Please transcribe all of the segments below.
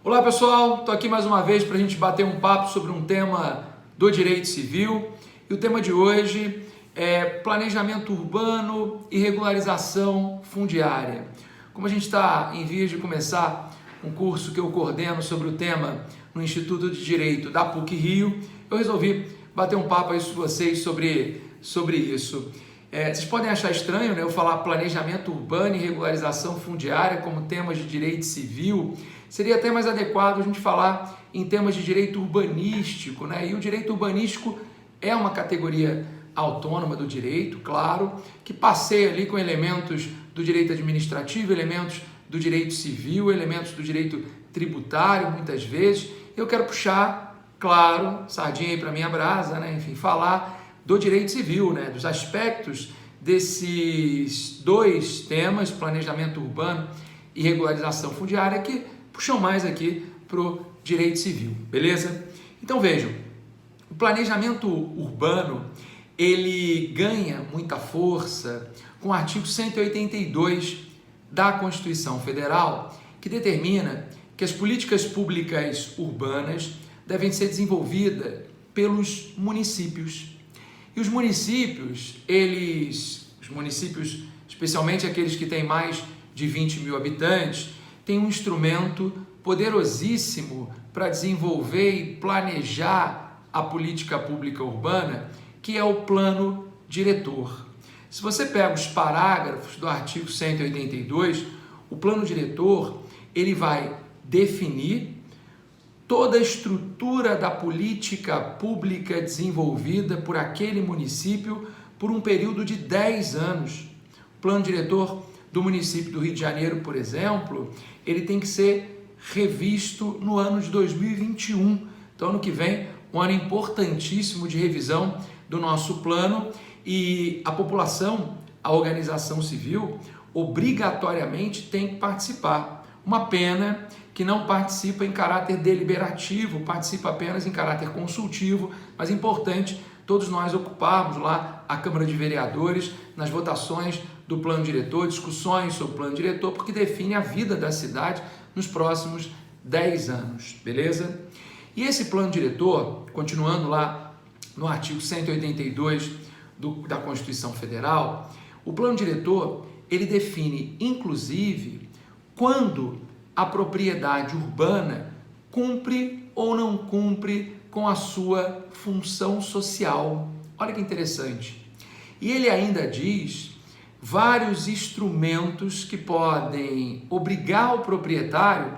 Olá pessoal, estou aqui mais uma vez para a gente bater um papo sobre um tema do direito civil e o tema de hoje é planejamento urbano e regularização fundiária. Como a gente está em vias de começar um curso que eu coordeno sobre o tema no Instituto de Direito da PUC-Rio, eu resolvi bater um papo aí com vocês sobre isso. Vocês podem achar estranho, né, eu falar planejamento urbano e regularização fundiária como temas de direito civil. Seria até mais adequado a gente falar em temas de direito urbanístico, né? E o direito urbanístico é uma categoria autônoma do direito, claro, que passeia ali com elementos do direito administrativo, elementos do direito civil, elementos do direito tributário, muitas vezes. Eu quero puxar, claro, sardinha aí para minha brasa, né? Enfim, falar do direito civil, né? Dos aspectos desses dois temas, planejamento urbano e regularização fundiária, que puxam mais aqui para o direito civil, beleza? Então vejam, o planejamento urbano, ele ganha muita força com o artigo 182 da Constituição Federal, que determina que as políticas públicas urbanas devem ser desenvolvidas pelos municípios. E os municípios, especialmente aqueles que têm mais de 20 mil habitantes, têm um instrumento poderosíssimo para desenvolver e planejar a política pública urbana, que é o plano diretor. Se você pega os parágrafos do artigo 182, o plano diretor ele vai definir toda a estrutura da política pública desenvolvida por aquele município por um período de 10 anos. O plano diretor do município do Rio de Janeiro, por exemplo, ele tem que ser revisto no ano de 2021. Então, ano que vem, um ano importantíssimo de revisão do nosso plano e a população, a organização civil, obrigatoriamente tem que participar. Uma pena que não participa em caráter deliberativo, participa apenas em caráter consultivo, mas é importante todos nós ocuparmos lá a Câmara de Vereadores nas votações do plano diretor, discussões sobre o plano diretor, porque define a vida da cidade nos próximos 10 anos, beleza? E esse plano diretor, continuando lá no artigo 182 da Constituição Federal, o plano diretor, ele define, inclusive, quando a propriedade urbana cumpre ou não cumpre com a sua função social. Olha que interessante. E ele ainda diz vários instrumentos que podem obrigar o proprietário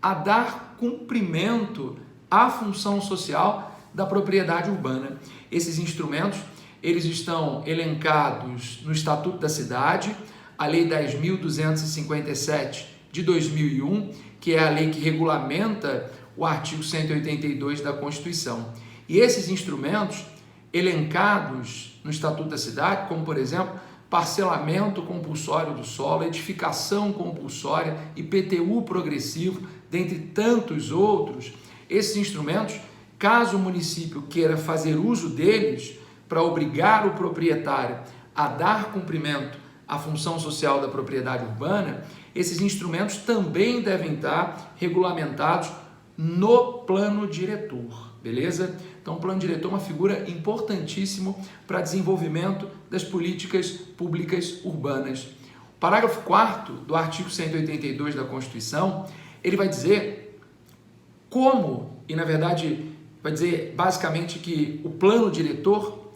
a dar cumprimento à função social da propriedade urbana. Esses instrumentos, eles estão elencados no Estatuto da Cidade, a Lei 10.257 de 2001, que é a lei que regulamenta o artigo 182 da Constituição. E esses instrumentos elencados no Estatuto da Cidade, como por exemplo, parcelamento compulsório do solo, edificação compulsória, IPTU progressivo, dentre tantos outros, esses instrumentos, caso o município queira fazer uso deles para obrigar o proprietário a dar cumprimento à função social da propriedade urbana, esses instrumentos também devem estar regulamentados no plano diretor, beleza? Então, o plano diretor é uma figura importantíssima para desenvolvimento das políticas públicas urbanas. O parágrafo 4º do artigo 182 da Constituição, ele vai dizer como, e na verdade vai dizer basicamente que o plano diretor,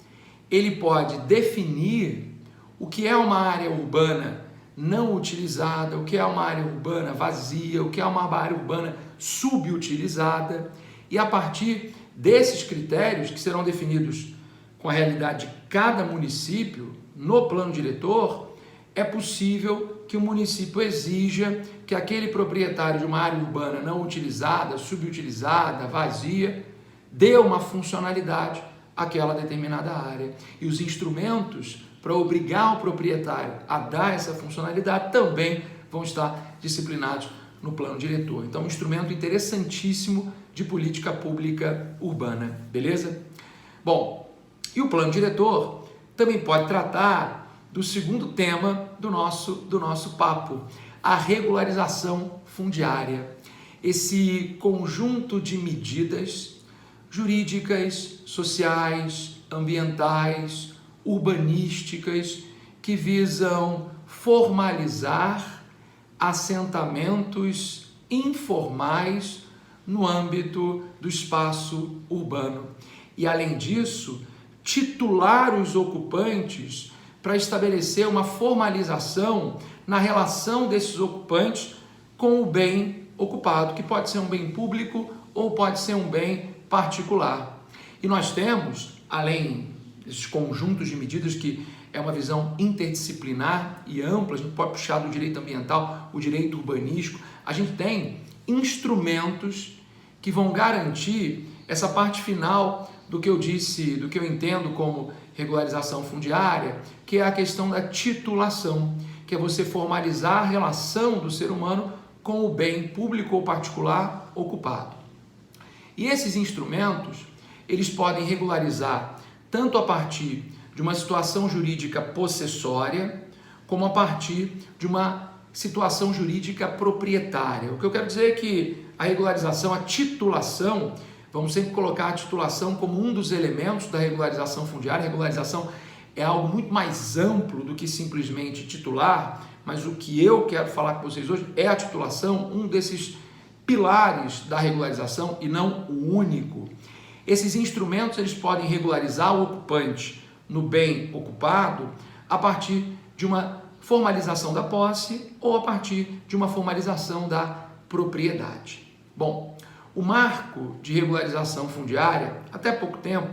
ele pode definir o que é uma área urbana não utilizada, o que é uma área urbana vazia, o que é uma área urbana subutilizada, e a partir desses critérios que serão definidos com a realidade de cada município no plano diretor, é possível que o município exija que aquele proprietário de uma área urbana não utilizada, subutilizada, vazia, dê uma funcionalidade àquela determinada área. E os instrumentos para obrigar o proprietário a dar essa funcionalidade também vão estar disciplinados no plano diretor. Então, um instrumento interessantíssimo de política pública urbana, beleza? Bom, e o plano diretor também pode tratar do segundo tema do nosso papo, a regularização fundiária. esse conjunto de medidas jurídicas, sociais, ambientais, urbanísticas que visam formalizar assentamentos informais no âmbito do espaço urbano. E, além disso, titular os ocupantes para estabelecer uma formalização na relação desses ocupantes com o bem ocupado, que pode ser um bem público ou pode ser um bem particular. E nós temos, além desses conjuntos de medidas que é uma visão interdisciplinar e ampla, a gente pode puxar do direito ambiental, o direito urbanístico, a gente tem instrumentos que vão garantir essa parte final do que eu disse, do que eu entendo como regularização fundiária, que é a questão da titulação, que é você formalizar a relação do ser humano com o bem público ou particular ocupado. E esses instrumentos, eles podem regularizar tanto a partir de uma situação jurídica possessória, como a partir de uma situação jurídica proprietária. O que eu quero dizer é que a regularização, a titulação, vamos sempre colocar a titulação como um dos elementos da regularização fundiária. A regularização é algo muito mais amplo do que simplesmente titular, mas o que eu quero falar com vocês hoje é a titulação, um desses pilares da regularização e não o único. Esses instrumentos eles podem regularizar o ocupante no bem ocupado a partir de uma formalização da posse ou a partir de uma formalização da propriedade. Bom, o marco de regularização fundiária, até pouco tempo,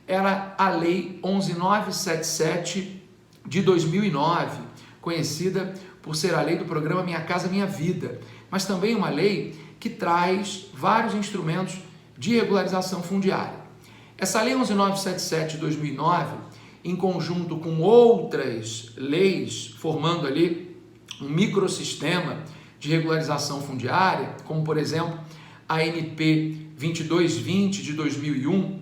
era a Lei 11.977 de 2009, conhecida por ser a lei do programa Minha Casa Minha Vida, mas também uma lei que traz vários instrumentos de regularização fundiária. Essa Lei 11.977 de 2009, em conjunto com outras leis, formando ali um microsistema de regularização fundiária, como por exemplo a NP 2220 de 2001,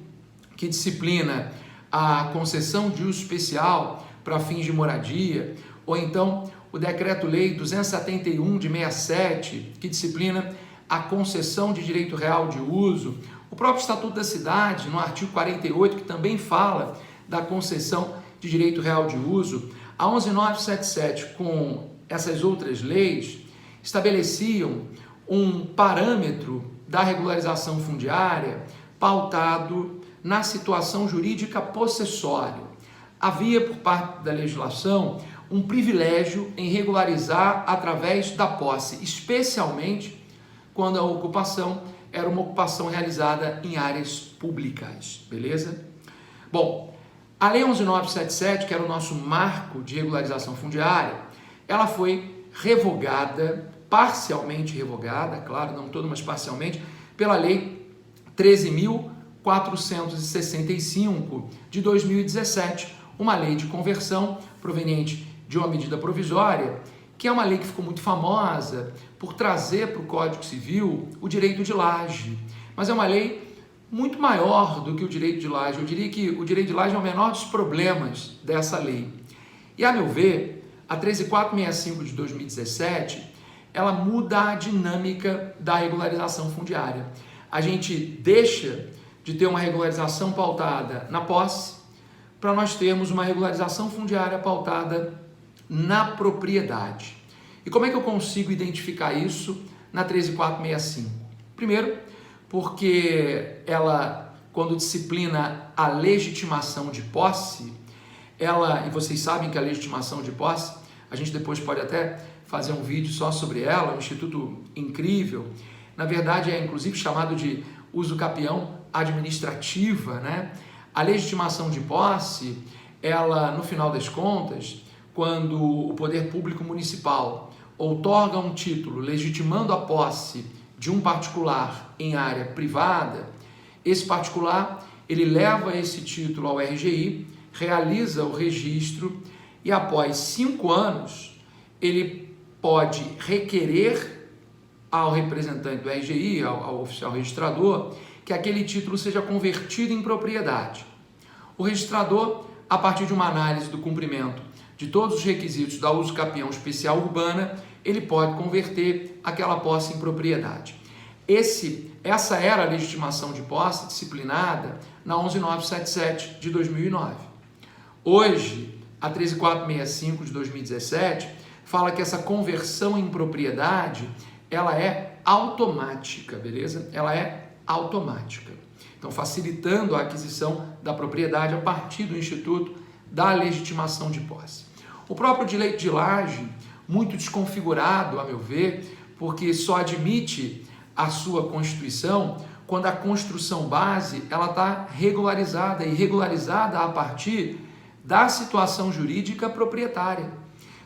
que disciplina a concessão de uso especial para fins de moradia, ou então o Decreto-Lei 271 de 67, que disciplina a concessão de direito real de uso, o próprio Estatuto da Cidade, no artigo 48, que também fala da concessão de direito real de uso. A 11.977, com essas outras leis, estabeleciam um parâmetro da regularização fundiária pautado na situação jurídica possessória. Havia, por parte da legislação, um privilégio em regularizar através da posse, especialmente quando a ocupação era uma ocupação realizada em áreas públicas, beleza? Bom, a Lei 11.977, que era o nosso marco de regularização fundiária, ela foi revogada, parcialmente revogada, claro, não toda, mas parcialmente, pela Lei 13.465 de 2017, uma lei de conversão proveniente de uma medida provisória, que é uma lei que ficou muito famosa por trazer para o Código Civil o direito de laje, mas é uma lei muito maior do que o direito de laje. Eu diria que o direito de laje é o menor dos problemas dessa lei. E, a meu ver, a 13.465 de 2017, ela muda a dinâmica da regularização fundiária. A gente deixa de ter uma regularização pautada na posse para nós termos uma regularização fundiária pautada na propriedade. E como é que eu consigo identificar isso na 13.465? Primeiro, porque ela, quando disciplina a legitimação de posse, e vocês sabem que a legitimação de posse, a gente depois pode até fazer um vídeo só sobre ela, um instituto incrível, na verdade é inclusive chamado de uso capião administrativa, né? A legitimação de posse, ela, no final das contas, quando o poder público municipal outorga um título legitimando a posse de um particular em área privada, esse particular, ele leva esse título ao RGI, realiza o registro e após 5 anos, ele pode requerer ao representante do RGI, ao oficial registrador, que aquele título seja convertido em propriedade. O registrador, a partir de uma análise do cumprimento de todos os requisitos da uso capião especial urbana, ele pode converter aquela posse em propriedade. Essa era a legitimação de posse disciplinada na 11977 de 2009. Hoje, a 13465 de 2017 fala que essa conversão em propriedade, ela é automática, beleza? Ela é automática. Então, facilitando a aquisição da propriedade a partir do Instituto da Legitimação de Posse. O próprio direito de laje, muito desconfigurado, a meu ver, porque só admite a sua constituição quando a construção base ela está regularizada e regularizada a partir da situação jurídica proprietária.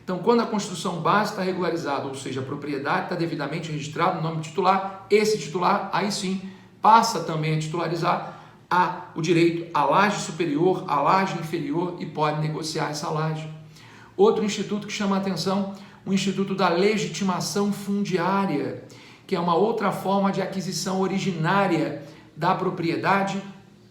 Então, quando a construção base está regularizada, ou seja, a propriedade está devidamente registrada no nome titular, esse titular, aí sim, passa também a titularizar o direito à laje superior, à laje inferior e pode negociar essa laje. Outro instituto que chama a atenção, o Instituto da Legitimação Fundiária, que é uma outra forma de aquisição originária da propriedade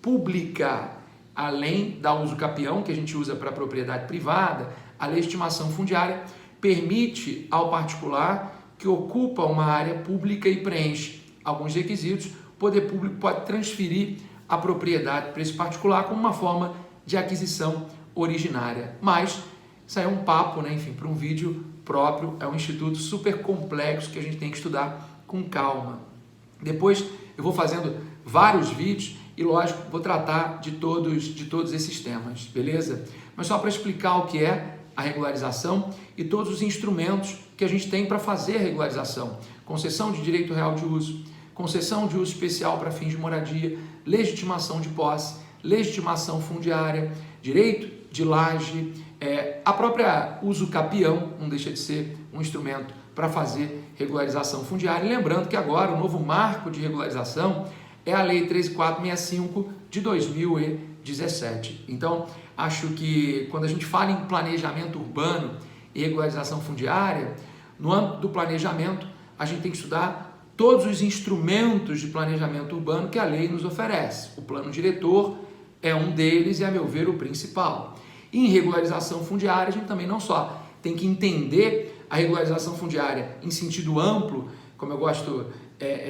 pública, além da uso capião, que a gente usa para propriedade privada. A legitimação fundiária permite ao particular que ocupa uma área pública e preenche alguns requisitos, o poder público pode transferir a propriedade para esse particular como uma forma de aquisição originária. Mas isso aí é um papo, né? Enfim, para um vídeo próprio, é um instituto super complexo que a gente tem que estudar com calma. Depois eu vou fazendo vários vídeos e, lógico, vou tratar de todos esses temas, beleza? Mas só para explicar o que é a regularização e todos os instrumentos que a gente tem para fazer a regularização. Concessão de direito real de uso, concessão de uso especial para fins de moradia, legitimação de posse, legitimação fundiária, direito de laje, a própria uso capião, não deixa de ser um instrumento para fazer regularização fundiária. E lembrando que agora o novo marco de regularização é a Lei 13465 de 2017. Então, acho que quando a gente fala em planejamento urbano e regularização fundiária, no âmbito do planejamento, a gente tem que estudar todos os instrumentos de planejamento urbano que a lei nos oferece. O plano diretor é um deles e, a meu ver, o principal. E em regularização fundiária, a gente também não só tem que entender a regularização fundiária em sentido amplo, como eu gosto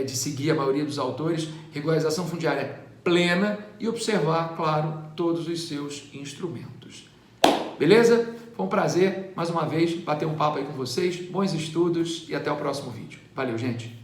de seguir a maioria dos autores, regularização fundiária plena e observar, claro, todos os seus instrumentos. Beleza? Foi um prazer, mais uma vez, bater um papo aí com vocês. Bons estudos e até o próximo vídeo. Valeu, gente!